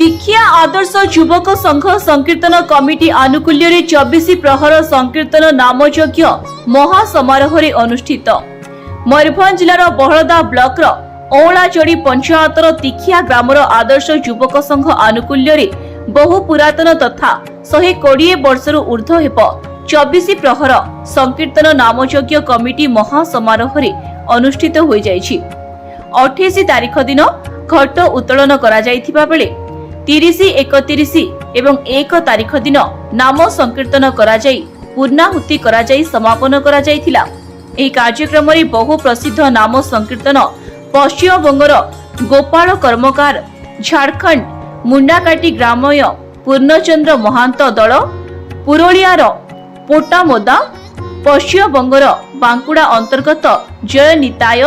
दीक्षिया आदर्श युवक संघ संकीर्तन कमिटी आनुकूल्य 24 प्रहर संकीर्तन नामयज्ञ महासमारोह अनुष्ठित। मयूरभंज जिलार बहलदा ब्लॉक औलाचोड़ी पंचायतर दीक्षिया ग्रामर आदर्श युवक संघ आनुकूल्य बहु पुरातन तथा 120 वर्षर ऊर्ध्व हेब 24 प्रहर संकीर्तन नामयज्ञ कमिटी महासमारोह अनुष्ठित हो जाइछि। 28 तारिख दिन घट उत्तोलन करा जाइथिबा बेले 30, 31 एवं 1 तारिख दिन नाम संकीर्तन करा जाई पूर्णाहुति करा जाई समापन करा जाइथिला। एही कार्यक्रम रे बहु प्रसिद्ध नाम संकीर्तन पश्चिम बंगर गोपाल कर्मकार, झारखंड मुंडाकाटी ग्रामय पूर्णचंद्र महांत दल, पुरोलियार पोटामोदा, पश्चिम बंगर बांकुड़ा अंतर्गत जय निताय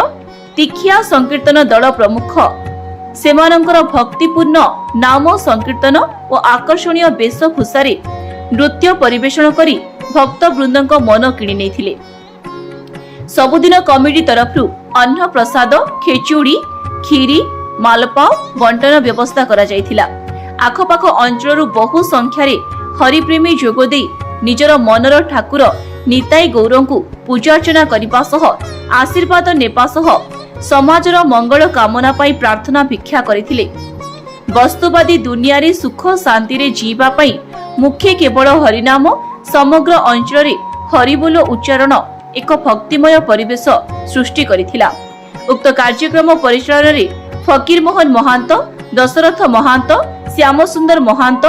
दीक्षिया संकीर्तन दल प्रमुख सेमानंकर भक्तिपूर्ण नाम संकीर्तन और आकर्षणीय वेशभूषा नृत्य परिवेषण करी भक्त वृंद मन किणी नेथिले। सबुदिन कमिटी तरफ अन्न प्रसाद, खेचुड़ी, खीरी, मालपाव बंटन व्यवस्था करा जायथिला। आखपाख अंचल बहु संख्यारे हरिप्रेमी जोगदे निजर मनर ठाकुर निताई गौरंकु पूजार्चना करने सह आशीर्वाद नेपा सह समाजर मंगल कामना पाई प्रार्थना भिक्षा करथिले। वस्तुवादी दुनिया रे सुख शांति रे जीवा पाई मुख्य केवल हरिनाम समग्र अंचल रे हरिबोल उच्चारण एक भक्तिमय परिवेश सृष्टि करिथिला। उक्त कार्यक्रम परिचालन रे फकीर मोहन महांत, दशरथ महांत, श्याम सुंदर महांत,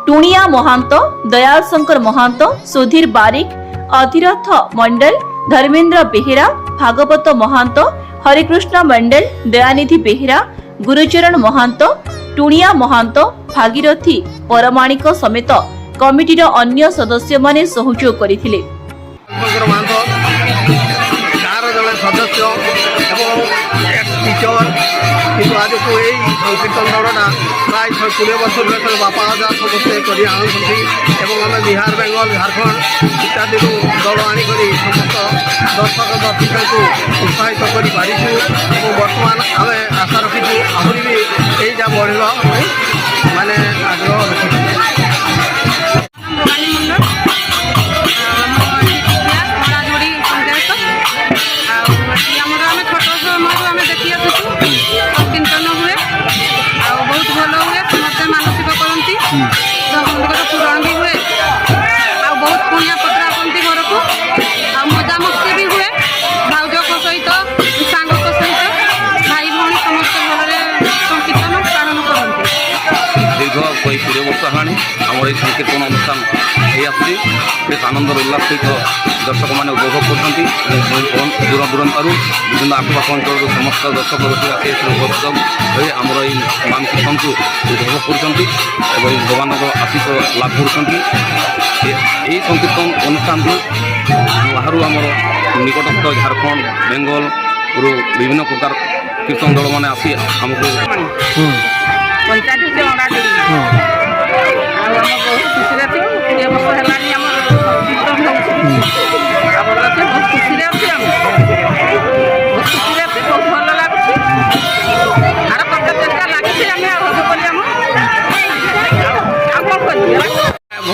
टुणिया महांत, दयाल शंकर महांत, सुधीर बारिक, अधिरथ मंडल, धर्मेंद्र बेहेरा, भागवत महांत, हरिकृष्ण मंडल, दयानिधि बेहेरा, गुरुचरण महांत, टुणिया महांत, भागीरथी परमाणिक समेत कमिटीर अन्य सदस्य माने सहयोग करथिले। কিন্তু আজকে এই সংকীর্তন দলটা প্রায় 20 বছর ধরে বাপা দাদা সমস্তে করে আনুଛନ୍ତି এবং আমি বিহার, বেঙ্গল, ঝাড়খণ্ড ইত্যাদি দল আনিকি সমস্ত দর্শক দর্শিকাকে উৎসাহিত করে পারিছু এবং বর্তমান আমি আশা রাখিছু আহরি বি এইটা বড়িব মানে আগ্রহ রাখিছু। पुराण भी हुए आ बहुत पुण्य पत्र आसती घर को आ मजा मस्ती भी हुए भाउज सहित सांग सहित भाई भौणी समस्त भलरे संकीर्तन पालन करते। दीर्घ 20 वर्ष हेलाणी आम ये संकीर्तन अनुष्ठान हो बेस आनंद उल्लास सहित दर्शक मैंने उपभोग कर दूर दूरांतर विभिन्न आखपाख अंचल समस्त दर्शक बसी उपस्थित हो आमर ये मान कीर्तन को उपभोग कर भगवान आशीष लाभ कर संकीर्तन अनुष्ठान बाहर आमर निकटस्थ झारखंड, बेंगल विभिन्न प्रकार कीर्तन दल मैंने आसी आमको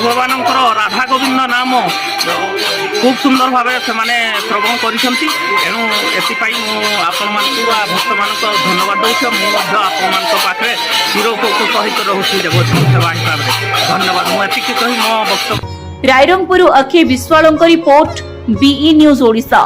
भगवान राधा गोविंद नाम खूब सुंदर भाव से श्रवण करेणु आपण भक्त मान धन्यवाद दूसरे मुझे पाखे चिर उपकृत सहित रोचे देवोत्सव सेवा हिसाब से धन्यवाद मुझे कही मो वक्तव्य। रायरंगपुर अखे Biswal report, B E news Odisha.